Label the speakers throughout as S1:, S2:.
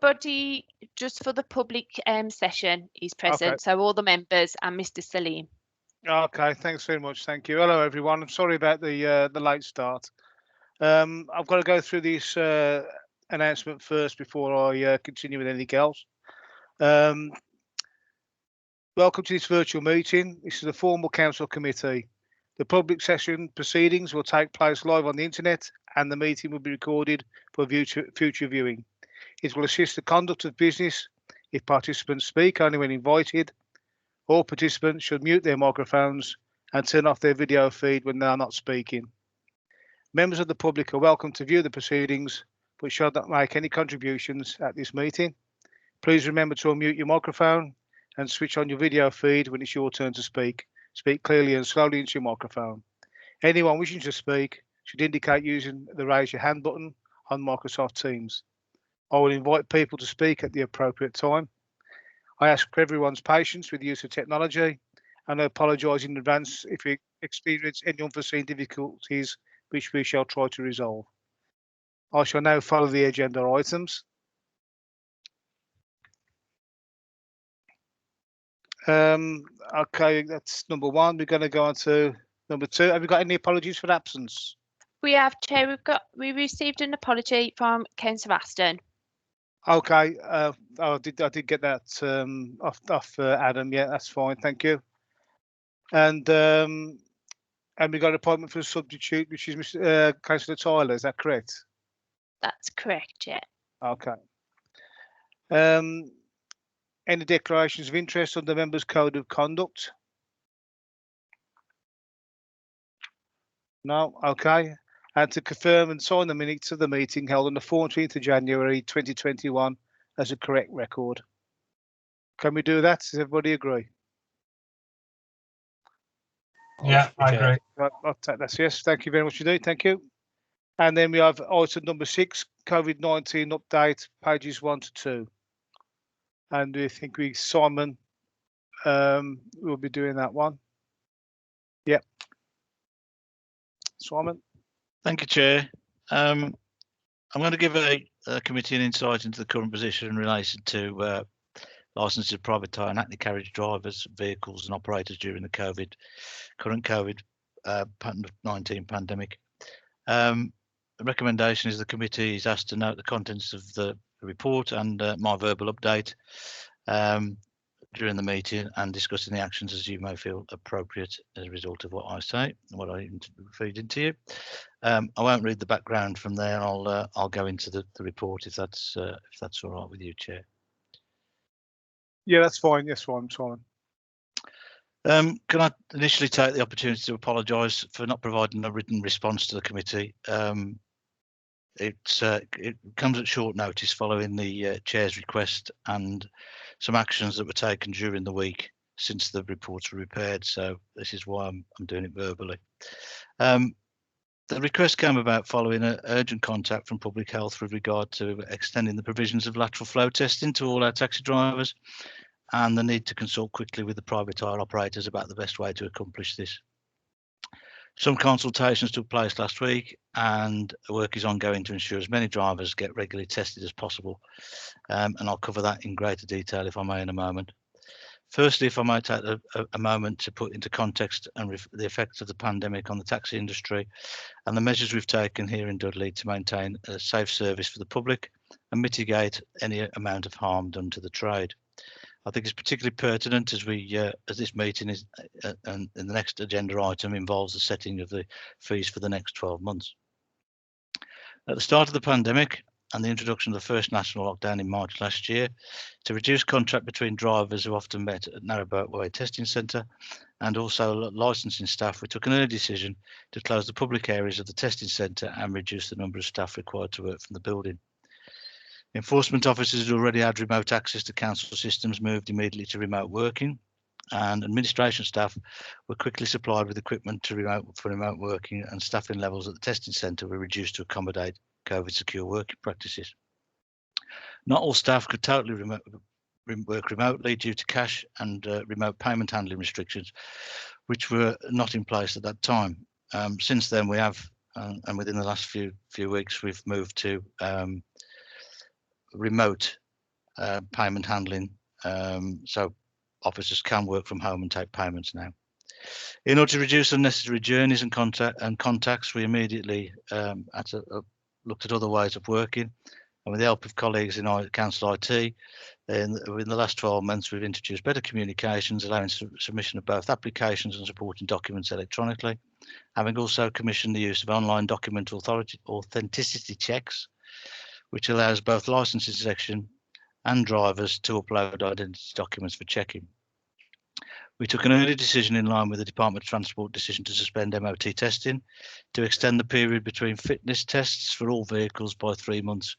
S1: everybody, just for the public session, is present.
S2: Okay.
S1: So all the members and Mr. Salim.
S2: Okay, thanks very much. Thank you. Hello, everyone. I'm sorry about the late start. I've got to go through this announcement first before I continue with anything else. Welcome to this virtual meeting. This is a formal council committee. The public session proceedings will take place live on the internet, and the meeting will be recorded for future viewing. It will assist the conduct of business. If participants speak only when invited, all participants should mute their microphones and turn off their video feed when they are not speaking. Members of the public are welcome to view the proceedings, but should not make any contributions at this meeting. Please remember to unmute your microphone and switch on your video feed when it's your turn to speak. Speak clearly and slowly into your microphone. Anyone wishing to speak should indicate using the raise your hand button on Microsoft Teams. I will invite people to speak at the appropriate time. I ask for everyone's patience with the use of technology, and I apologise in advance if you experience any unforeseen difficulties, which we shall try to resolve. I shall now follow the agenda items. Okay, that's number one. We're going to go on to number two. Have you got any apologies for absence?
S1: We have, Chair. We received an apology from Councillor Aston.
S2: Okay, I did get that off Adam. Yeah, that's fine. Thank you. And we got an appointment for a substitute, which is Mr. Councillor Tyler. Is that correct?
S1: That's correct, yeah.
S2: Okay. Any declarations of interest on the members' code of conduct? No. Okay. And to confirm and sign the minutes of the meeting held on the 14th of January 2021 as a correct record. Can we do that? Does everybody agree?
S3: Yeah, I agree.
S2: Right, I'll take that. Yes, thank you very much indeed. Thank you. And then we have item number 6, COVID-19 update, pages 1 to 2. And I think Simon will be doing that one. Yep. Simon.
S4: Thank you, Chair. I'm going to give a committee an insight into the current position in relation to licences of private hire and active carriage drivers, vehicles and operators during the current COVID-19 pandemic. The recommendation is the committee is asked to note the contents of the report and my verbal update during the meeting and discussing the actions as you may feel appropriate as a result of what I say and what I feed into you. I won't read the background from there. I'll go into the report if that's all right with you, Chair.
S2: Yeah, that's fine. Yes, fine, Simon.
S4: Can I initially take the opportunity to apologise for not providing a written response to the committee? It comes at short notice following the chair's request and some actions that were taken during the week since the reports were prepared. So this is why I'm doing it verbally. The request came about following an urgent contact from Public Health with regard to extending the provisions of lateral flow testing to all our taxi drivers and the need to consult quickly with the private hire operators about the best way to accomplish this. Some consultations took place last week and work is ongoing to ensure as many drivers get regularly tested as possible. And I'll cover that in greater detail if I may in a moment. Firstly, if I might take a moment to put into context and the effects of the pandemic on the taxi industry and the measures we've taken here in Dudley to maintain a safe service for the public and mitigate any amount of harm done to the trade. I think it's particularly pertinent as this meeting is and the next agenda item involves the setting of the fees for the next 12 months. At the start of the pandemic and the introduction of the first national lockdown in March last year, to reduce contact between drivers who often met at Narrowboat Way Testing Centre and also licensing staff, we took an early decision to close the public areas of the testing centre and reduce the number of staff required to work from the building. Enforcement officers who already had remote access to council systems moved immediately to remote working, and administration staff were quickly supplied with equipment for remote working, and staffing levels at the testing centre were reduced to accommodate COVID secure working practices. Not all staff could totally work remotely due to cash and remote payment handling restrictions, which were not in place at that time. Since then, we have, and within the last few weeks, we've moved to remote payment handling, so officers can work from home and take payments now. In order to reduce unnecessary journeys and contacts, we immediately looked at other ways of working, and with the help of colleagues in our council IT, in the last 12 months, we've introduced better communications, allowing submission of both applications and supporting documents electronically, having also commissioned the use of online document authenticity checks, which allows both licensing section and drivers to upload identity documents for checking. We took an early decision in line with the Department of Transport decision to suspend MOT testing, to extend the period between fitness tests for all vehicles by 3 months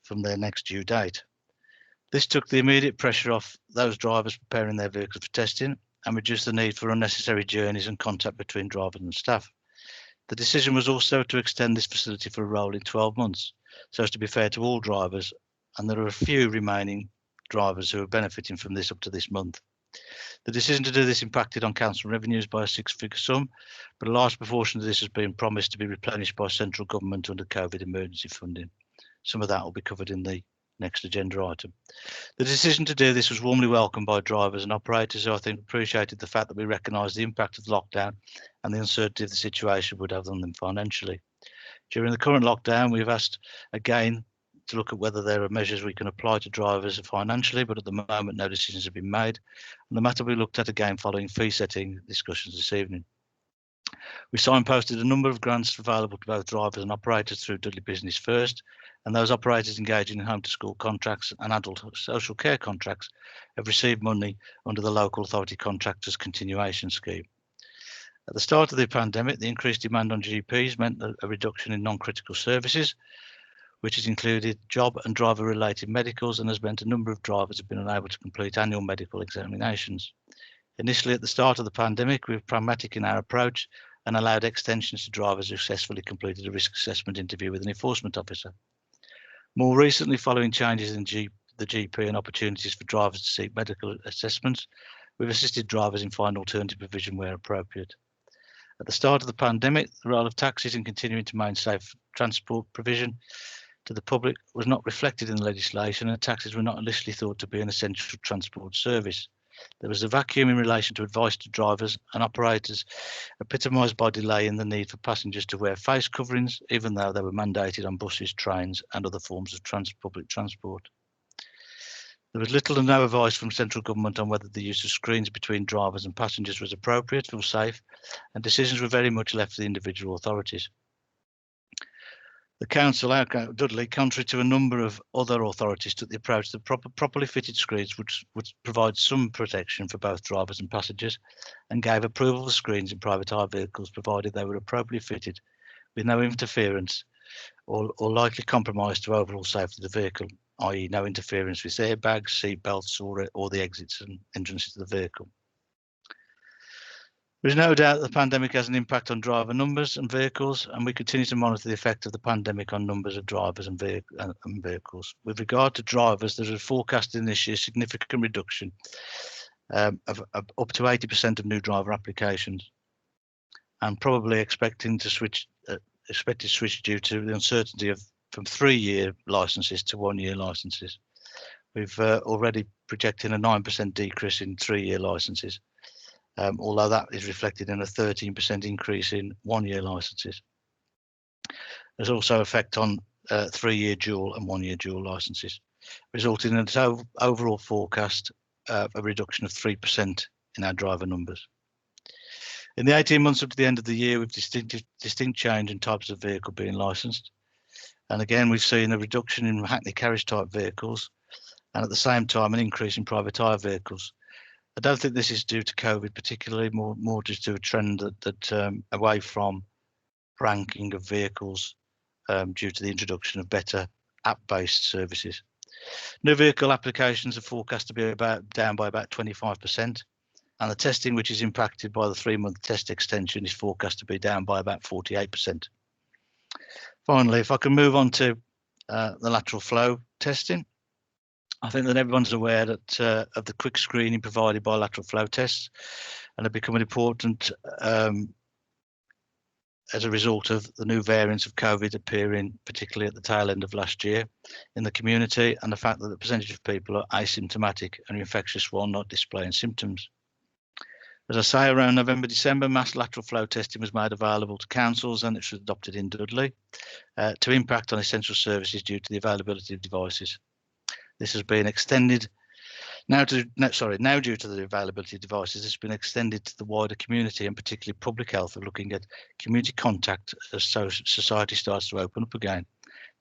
S4: from their next due date. This took the immediate pressure off those drivers preparing their vehicles for testing and reduced the need for unnecessary journeys and contact between drivers and staff. The decision was also to extend this facility for a rolling 12 months, so as to be fair to all drivers, and there are a few remaining drivers who are benefiting from this up to this month. The decision to do this impacted on council revenues by a 6-figure sum, but a large proportion of this has been promised to be replenished by central government under COVID emergency funding. Some of that will be covered in the next agenda item. The decision to do this was warmly welcomed by drivers and operators who I think appreciated the fact that we recognised the impact of lockdown and the uncertainty of the situation would have on them financially. During the current lockdown, we've asked again to look at whether there are measures we can apply to drivers financially, but at the moment no decisions have been made. And the matter will be looked at again following fee setting discussions this evening. We signposted a number of grants available to both drivers and operators through Dudley Business First, and those operators engaging in home to school contracts and adult social care contracts have received money under the Local Authority Contractors Continuation Scheme. At the start of the pandemic, the increased demand on GPs meant a reduction in non-critical services, which has included job and driver related medicals, and has meant a number of drivers have been unable to complete annual medical examinations. Initially at the start of the pandemic, we were pragmatic in our approach and allowed extensions to drivers who successfully completed a risk assessment interview with an enforcement officer. More recently, following changes in the GP and opportunities for drivers to seek medical assessments, we've assisted drivers in finding alternative provision where appropriate. At the start of the pandemic, the role of taxis in continuing to maintain safe transport provision to the public was not reflected in the legislation, and taxis were not initially thought to be an essential transport service. There was a vacuum in relation to advice to drivers and operators, epitomised by delay in the need for passengers to wear face coverings, even though they were mandated on buses, trains and other forms of public transport. There was little or no advice from central government on whether the use of screens between drivers and passengers was appropriate or safe, and decisions were very much left to the individual authorities. The council, Dudley, contrary to a number of other authorities, took the approach that properly fitted screens would provide some protection for both drivers and passengers, and gave approval for screens in private hire vehicles provided they were appropriately fitted with no interference or likely compromise to overall safety of the vehicle, i.e. no interference with airbags, seat belts or the exits and entrances to the vehicle. There is no doubt that the pandemic has an impact on driver numbers and vehicles, and we continue to monitor the effect of the pandemic on numbers of drivers and vehicles. With regard to drivers, there is forecasted this year significant reduction of up to 80% of new driver applications, and probably expected to switch due to the uncertainty from 3-year licenses to 1-year licenses. We've already projected a 9% decrease in 3-year licenses. Although that is reflected in a 13% increase in 1-year licenses. There's also effect on 3-year dual and 1-year dual licenses, resulting in an overall forecast of a reduction of 3% in our driver numbers. In the 18 months up to the end of the year, we've distinct change in types of vehicle being licensed. And again, we've seen a reduction in Hackney carriage type vehicles, and at the same time, an increase in private hire vehicles. I don't think this is due to COVID particularly, more just to a trend that away from ranking of vehicles due to the introduction of better app-based services. New vehicle applications are forecast to be down by about 25%, and the testing, which is impacted by the 3-month test extension, is forecast to be down by about 48%. Finally, if I can move on to the lateral flow testing. I think that everyone's aware that of the quick screening provided by lateral flow tests, and have become an important as a result of the new variants of COVID appearing, particularly at the tail end of last year in the community, and the fact that the percentage of people are asymptomatic and infectious while not displaying symptoms. As I say, around November, December, mass lateral flow testing was made available to councils, and it was adopted in Dudley to impact on essential services due to the availability of devices. This has been extended now due to the availability of devices. It's been extended to the wider community, and particularly public health, are looking at community contact as society starts to open up again.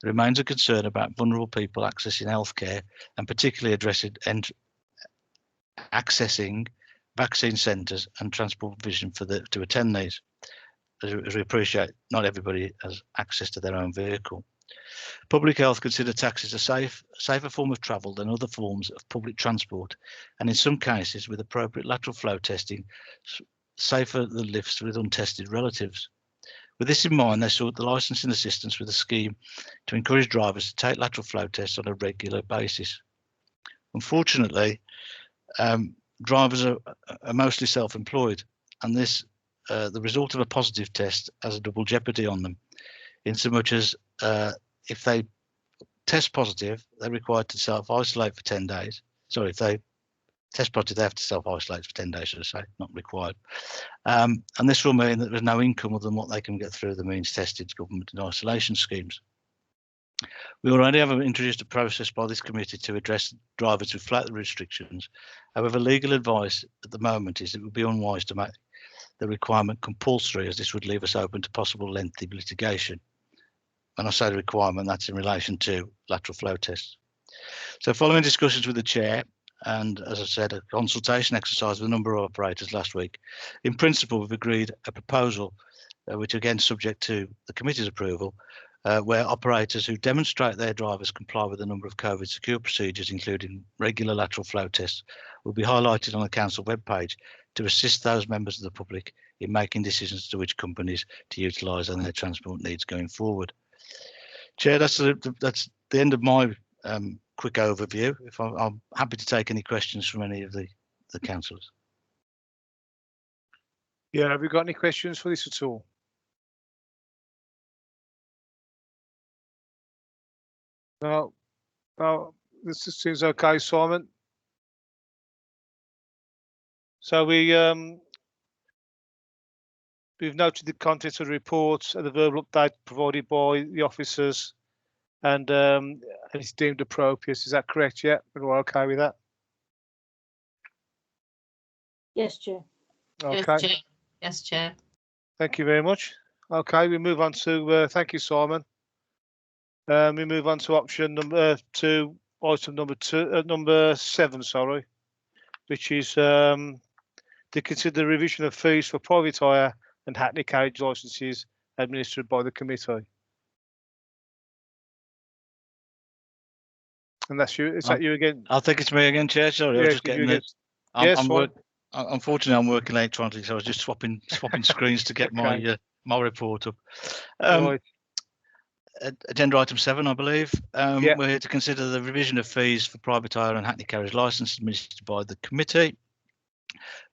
S4: There remains a concern about vulnerable people accessing healthcare, and particularly accessing vaccine centres and transport provision to attend these, as we appreciate not everybody has access to their own vehicle. Public health consider taxis a safer form of travel than other forms of public transport, and in some cases, with appropriate lateral flow testing, safer than lifts with untested relatives. With this in mind, they sought the licensing assistance with a scheme to encourage drivers to take lateral flow tests on a regular basis. Unfortunately, drivers are mostly self-employed, and this the result of a positive test has a double jeopardy on them, in so much as if they test positive, they're required to self-isolate for 10 days. Sorry, if they test positive, they have to self-isolate for 10 days, should I say, not required. And this will mean that there's no income other than what they can get through the means tested government and isolation schemes. We already have introduced a process by this committee to address drivers who flout the restrictions. However, legal advice at the moment is it would be unwise to make the requirement compulsory, as this would leave us open to possible lengthy litigation. When I say the requirement, that's in relation to lateral flow tests. So following discussions with the chair, and as I said, a consultation exercise with a number of operators last week, in principle, we've agreed a proposal, which again subject to the committee's approval, where operators who demonstrate their drivers comply with a number of COVID secure procedures, including regular lateral flow tests, will be highlighted on the council webpage to assist those members of the public in making decisions as to which companies to utilise on their transport needs going forward. Chair, that's the end of my quick overview. I'm happy to take any questions from any of the councillors.
S2: Yeah, have you got any questions for this at all? No, this seems okay, Simon. So we've noted the contents of the report and the verbal update provided by the officers, and it's deemed appropriate. Is that correct? Yeah, we're okay with that.
S5: Yes, Chair.
S2: Okay.
S6: Yes, Chair. Yes, Chair.
S2: Thank you very much. Okay, we move on to thank you, Simon. We move on to option number item number 7, sorry, which is to consider the revision of fees for private hire and Hackney carriage licences administered by the committee. And that's you. Is that you again?
S4: I think it's me again, Chair. Sorry, I was just getting it. Unfortunately, I'm working electronically, so I was just swapping screens to get
S2: Okay.
S4: my report up.
S2: Right.
S4: Agenda item 7, I believe.
S2: Yeah.
S4: We're here to consider the revision of fees for private hire and Hackney carriage licence administered by the committee.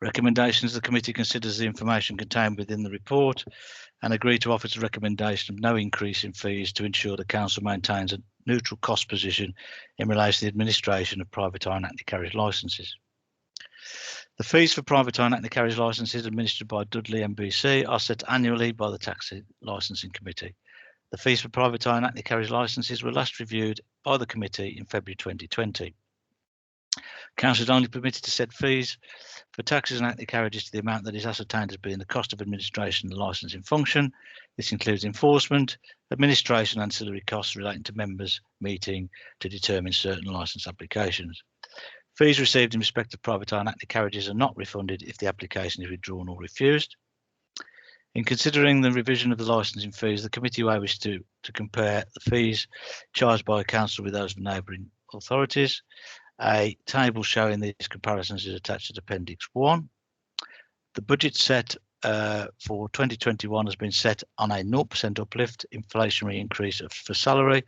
S4: Recommendations: the committee considers the information contained within the report and agree to offer its recommendation of no increase in fees to ensure the council maintains a neutral cost position in relation to the administration of private hire and Hackney carriage licences. The fees for private hire and Hackney carriage licences administered by Dudley MBC are set annually by the Taxi Licensing Committee. The fees for private hire and Hackney carriage licences were last reviewed by the committee in February 2020. Council is only permitted to set fees for taxis and Hackney carriages to the amount that is ascertained as being the cost of administration of the licensing function. This includes enforcement, administration, and ancillary costs relating to members meeting to determine certain licence applications. Fees received in respect of private hire and Hackney carriages are not refunded if the application is withdrawn or refused. In considering the revision of the licensing fees, the committee wishes to compare the fees charged by a council with those of neighbouring authorities. A table showing these comparisons is attached to Appendix 1. The budget set for 2021 has been set on a 0% uplift inflationary increase for salary,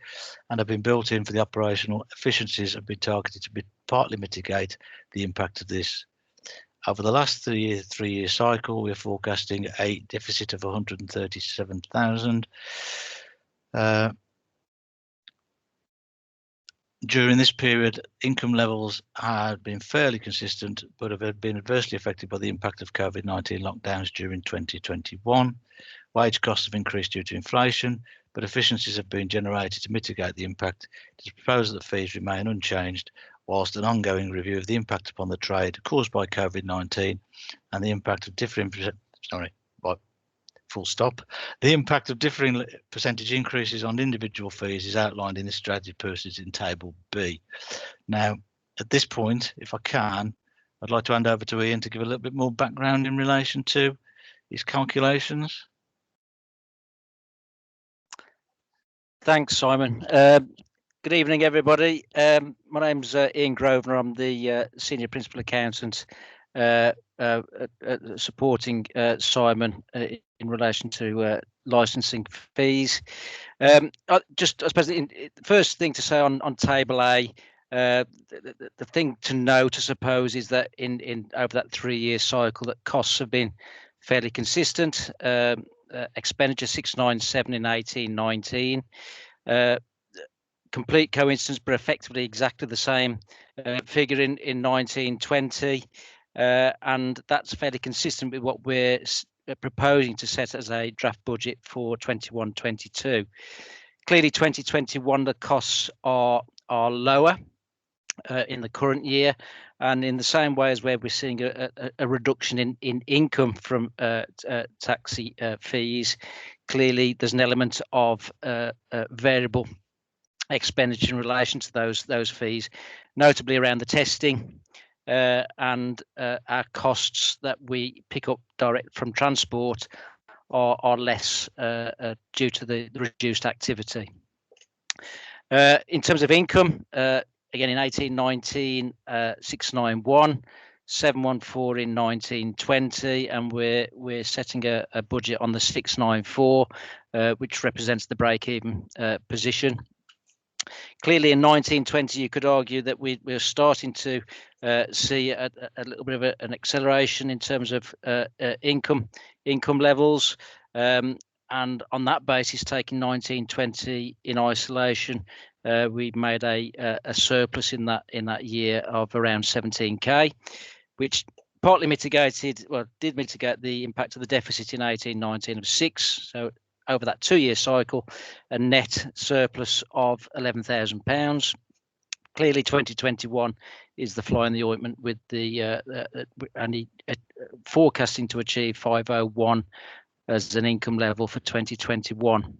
S4: and have been built in for the operational efficiencies have been targeted to partly mitigate the impact of this. Over the last three-year cycle, we're forecasting a deficit of 137,000. During this period, income levels had been fairly consistent, but have been adversely affected by the impact of COVID-19 lockdowns during 2021. Wage costs have increased due to inflation, but efficiencies have been generated to mitigate the impact. It is proposed that fees remain unchanged, whilst an ongoing review of the impact upon the trade caused by COVID-19 and the impact of differing The impact of differing percentage increases on individual fees is outlined in the strategy pursuits in Table B. Now, at this point, if I can, I'd like to hand over to Ian to give a little bit more background in relation to his calculations.
S5: Thanks, Simon. Good evening, everybody. My name's Ian Grosvenor. I'm the Senior Principal Accountant supporting Simon in relation to licensing fees. I suppose the first thing to say on Table A, the thing to note, I suppose, is that in over that 3-year cycle, that costs have been fairly consistent. Expenditure 697 in 18-19. Complete coincidence, but effectively exactly the same figure in 19-20. And that's fairly consistent with what we're proposing to set as a draft budget for 21-22. Clearly, 2021, the costs are lower in the current year, and in the same way as where we're seeing a reduction in income from taxi fees, clearly there's an element of variable expenditure in relation to those fees, notably around the testing and our costs that we pick up direct from transport are less due to the reduced activity. In terms of income, again in 18-19, 691, 714 in 19-20, and we're setting a budget on the 694, which represents the break-even position. Clearly, in 19-20, you could argue that we're starting to see a little bit of an acceleration in terms of income levels, and on that basis, taking 19-20 in isolation, we made a surplus in that year of around 17k, which partly did mitigate the impact of the deficit in 18-19 of 6. So over that 2-year cycle, a net surplus of £11,000. Clearly, 2021 is the fly in the ointment with the forecasting to achieve 501 as an income level for 2021.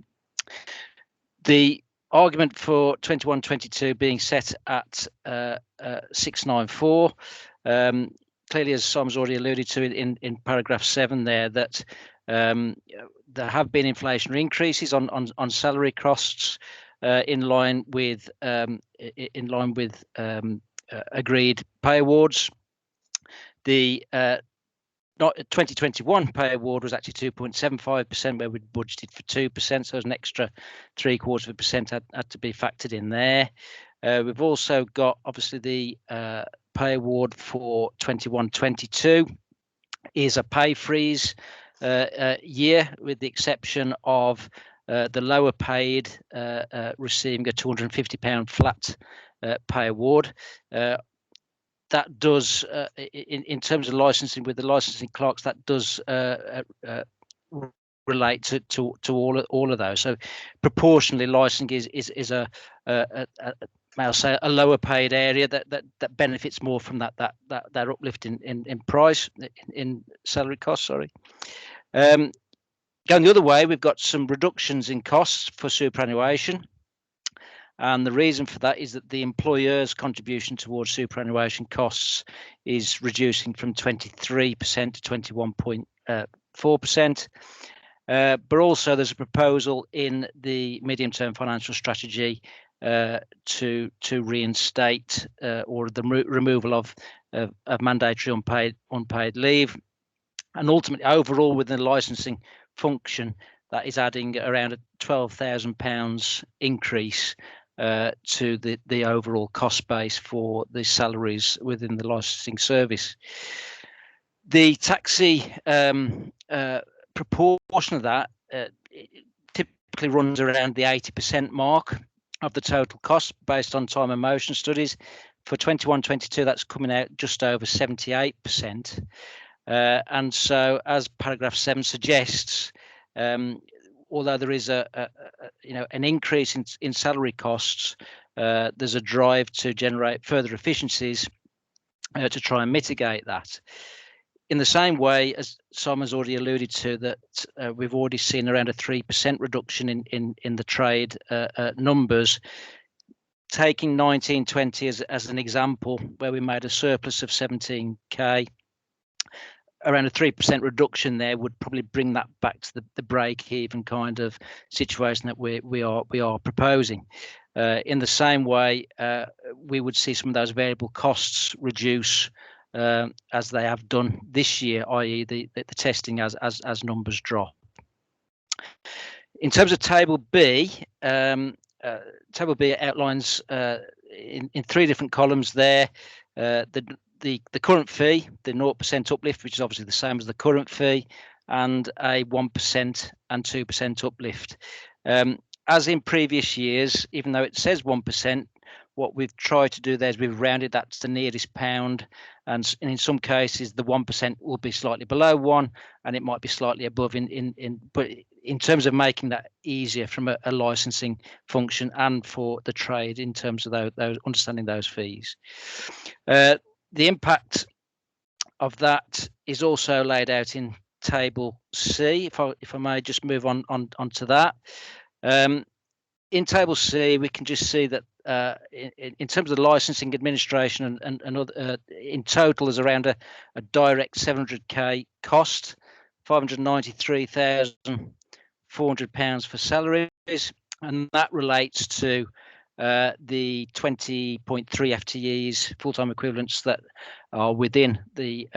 S5: The argument for 21-22 being set at 694. Clearly, as Simon's already alluded to in paragraph 7 there, that there have been inflationary increases on salary costs in line with agreed pay awards. The 2021 pay award was actually 2.75%, where we'd budgeted for 2%, so an extra 0.75% had to be factored in there. We've also got obviously the pay award for 21-22 is a pay freeze year, with the exception of the lower paid receiving a £250 flat pay award. That does, in terms of licensing with the licensing clerks, that does relate to all of those. So proportionally, licensing is I'll say a lower paid area that benefits more from that uplift in price, in salary costs. Sorry. Going the other way, we've got some reductions in costs for superannuation. And the reason for that is that the employer's contribution towards superannuation costs is reducing from 23% to 21.4%. But also there's a proposal in the medium-term financial strategy to reinstate or the removal of mandatory unpaid leave. And ultimately, overall, within the licensing function, that is adding around a £12,000 increase to the overall cost base for the salaries within the licensing service. The taxi proportion of that typically runs around the 80% mark of the total cost based on time and motion studies. For 21-22, that's coming out just over 78%. And so, as paragraph 7 suggests, although there is an increase in salary costs, there's a drive to generate further efficiencies to try and mitigate that. In the same way, as Simon's already alluded to, that we've already seen around a 3% reduction in the trade numbers. Taking 19-20 as an example, where we made a surplus of 17k, around a 3% reduction there would probably bring that back to the break-even kind of situation that we are proposing. In the same way, we would see some of those variable costs reduce as they have done this year, i.e. the testing as numbers drop. In terms of Table B, Table B outlines in 3 different columns there the current fee, the 0% uplift, which is obviously the same as the current fee, and a 1% and 2% uplift. As in previous years, even though it says 1%, what we've tried to do there is we've rounded that to the nearest pound, and in some cases the 1% will be slightly below 1, and it might be slightly above. But in terms of making that easier from a licensing function and for the trade in terms of those understanding those fees. The impact of that is also laid out in Table C. If I may just move on to that. In Table C, we can just see that in terms of the licensing administration and other, in total, there's around a direct 700k cost, £593,400 for salaries, and that relates to the 20.3 FTEs, full-time equivalents, that are within the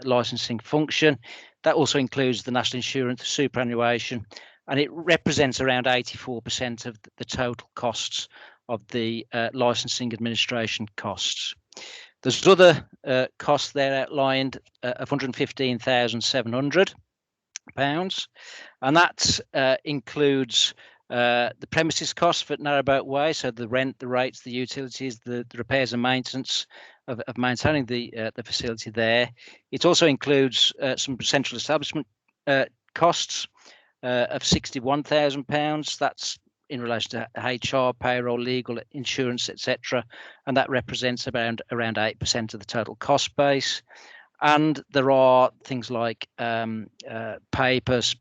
S5: licensing function. That also includes the national insurance superannuation, and it represents around 84% of the total costs of the licensing administration costs. There's other costs there outlined of £115,700, and that includes the premises costs for Narrowboat Way, so the rent, the rates, the utilities, the repairs and maintenance of maintaining the facility there. It also includes some central establishment costs of £61,000. That's in relation to HR, payroll, legal, insurance, etc., and that represents around 8% of the total cost base. And there are things like papers,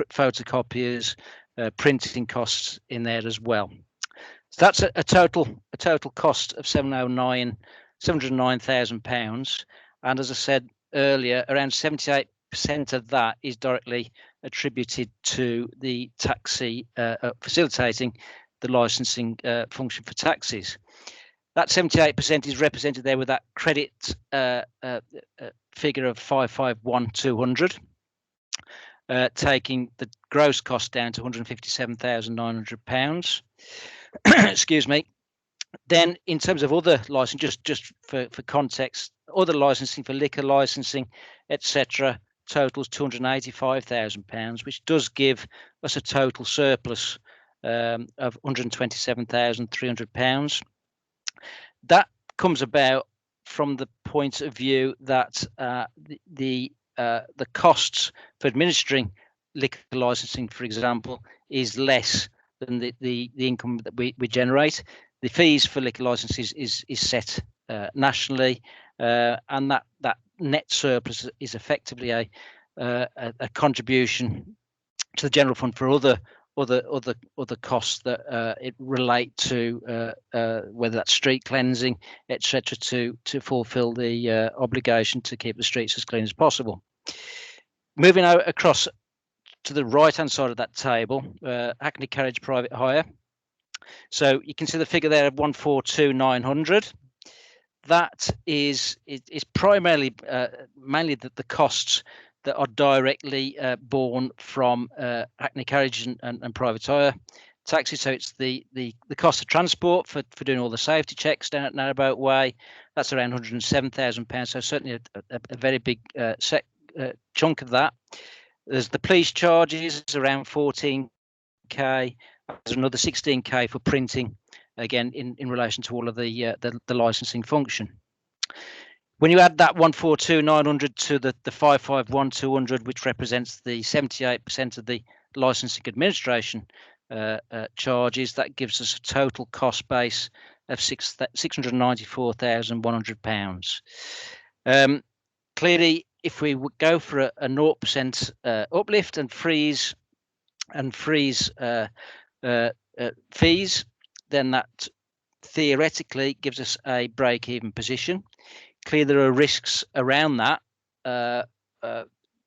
S5: photocopiers, printing costs in there as well. So that's a total cost of £709,000. And as I said earlier, around 78% of that is directly attributed to the taxi facilitating the licensing function for taxis. That 78% is represented there with that credit figure of 551,200. Taking the gross cost down to £157,900. Excuse me. Then, in terms of other licensing, just for context, other licensing for liquor licensing, etc., totals £285,000, which does give us a total surplus of £127,300. That comes about from the point of view that the costs for administering liquor licensing, for example, is less than the income that we generate. The fees for liquor licenses is set nationally, and that net surplus is effectively a contribution to the general fund for other costs that it relate to, whether that's street cleansing, etc., to fulfil the obligation to keep the streets as clean as possible. Moving across to the right-hand side of that table, Hackney Carriage Private Hire. So you can see the figure there of 142,900. That is primarily mainly the costs that are directly borne from Hackney Carriage and Private Hire, taxis. So it's the cost of transport for doing all the safety checks down at Narrowboat Way. That's around £107,000. So certainly a very big chunk of that. There's the police charges, around 14k. There's another 16k for printing, again in relation to all of the licensing function. When you add that 142,900 to the 551,200, which represents the 78% of the licensing administration charges, that gives us a total cost base of £694,100. Clearly, if we would go for a 0% uplift and freeze fees, then that theoretically gives us a break-even position. Clearly, there are risks around that.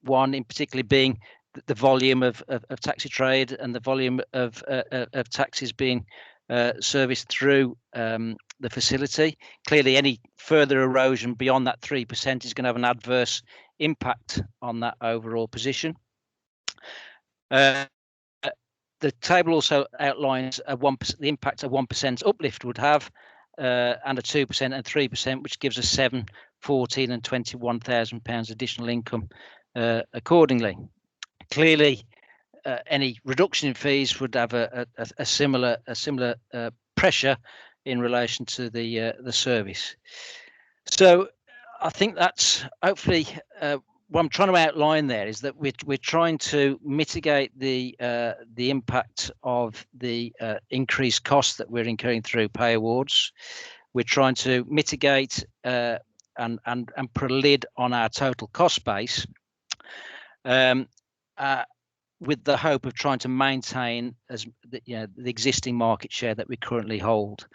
S5: One in particular being the volume of taxi trade and the volume of taxis being serviced through the facility. Clearly, any further erosion beyond that 3% is going to have an adverse impact on that overall position. The table also outlines the impact a 1% uplift would have, and a 2% and 3%, which gives us £7,000, £14,000 and £21,000 additional income accordingly. Clearly, any reduction in fees would have a similar pressure in relation to the service. So I think that's hopefully what I'm trying to outline there is that we're trying to mitigate the impact of the increased costs that we're incurring through pay awards. We're trying to mitigate and put a lid on our total cost base, with the hope of trying to maintain the existing market share that we currently hold,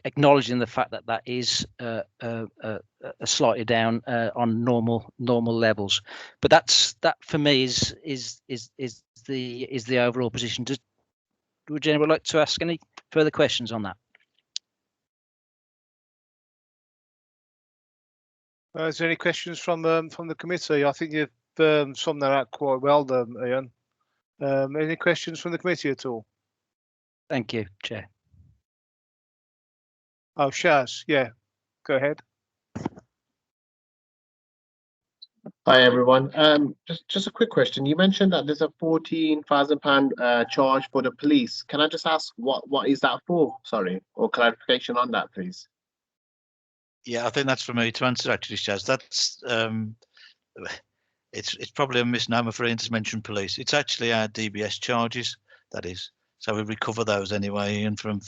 S5: acknowledging the fact that that is slightly down on normal levels. But that for me is the overall position. Would anyone like to ask any further questions on that?
S2: Is there any questions from the committee? I think you've summed that out quite well, Ian. Any questions from the committee at all?
S5: Thank you, Chair.
S2: Oh, Shaz, yeah, go ahead.
S6: Hi everyone. Just a quick question. You mentioned that there's a £14,000 charge for the police. Can I just ask what is that for? Sorry, or clarification on that, please.
S4: Yeah, I think that's for me to answer actually, Shaz. That's it's probably a misnomer for Ian to mention police. It's actually our DBS charges, that is. So we recover those anyway, Ian, from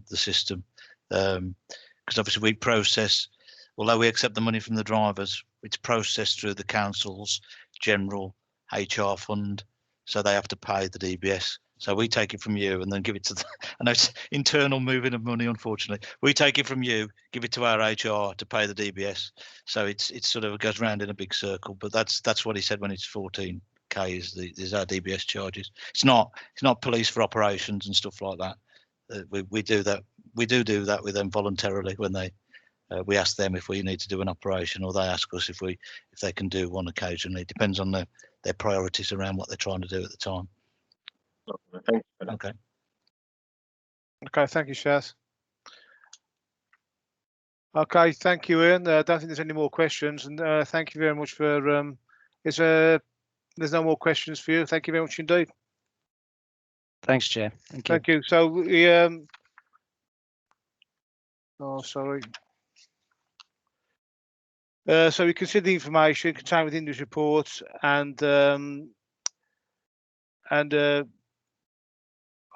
S4: the system. Because obviously we process, although we accept the money from the drivers, it's processed through the council's general HR fund. So they have to pay the DBS. So we take it from you and then give it to I know it's internal moving of money, unfortunately. We take it from you, give it to our HR to pay the DBS. So it's sort of goes round in a big circle. But that's what he said when it's 14k is our DBS charges. It's not police for operations and stuff like that. We do that. We do that with them voluntarily when we ask them if we need to do an operation, or they ask us if they can do one occasionally. It depends on their priorities around what they're trying to do at the time.
S6: Thank you.
S4: Okay.
S2: Okay, thank you, Shaz. Okay, thank you, Ian. I don't think there's any more questions, and thank you very much for. There's no more questions for you. Thank you very much indeed.
S5: Thanks, Chair. Thank you.
S2: Thank you. So we. Oh, sorry. So we consider the information contained within this report and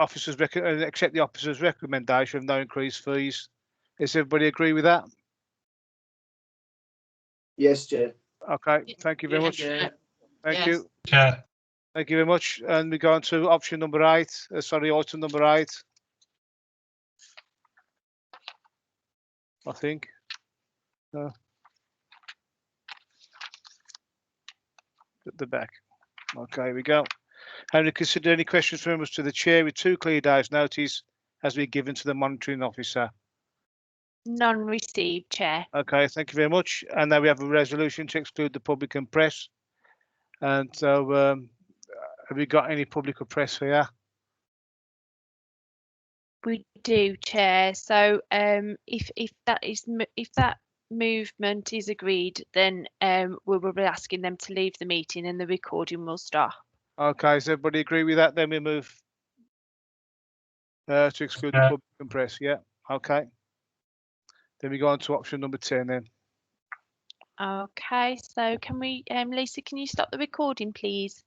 S2: officers accept the officer's recommendation of no increased fees. Does everybody agree with that?
S7: Yes, Chair.
S2: Okay, thank you very much. Thank you.
S3: Chair.
S2: Thank you very much. And we go on to option number 8. Item number 8. I think. At the back. Okay, here we go. And to consider any questions from members to the chair with 2 clear days' notice has been given to the monitoring officer.
S1: None received, Chair.
S2: Okay, thank you very much. And now we have a resolution to exclude the public and press. And so, have we got any public or press here?
S1: We do, Chair. So if that movement is agreed, then we will be asking them to leave the meeting and the recording will stop.
S2: Okay, does everybody agree with that? Then we move to exclude the
S3: Yeah.
S2: public and press. Yeah. Okay. Then we go on to option number 10 then.
S1: Okay, so can we, Lisa, can you stop the recording, please?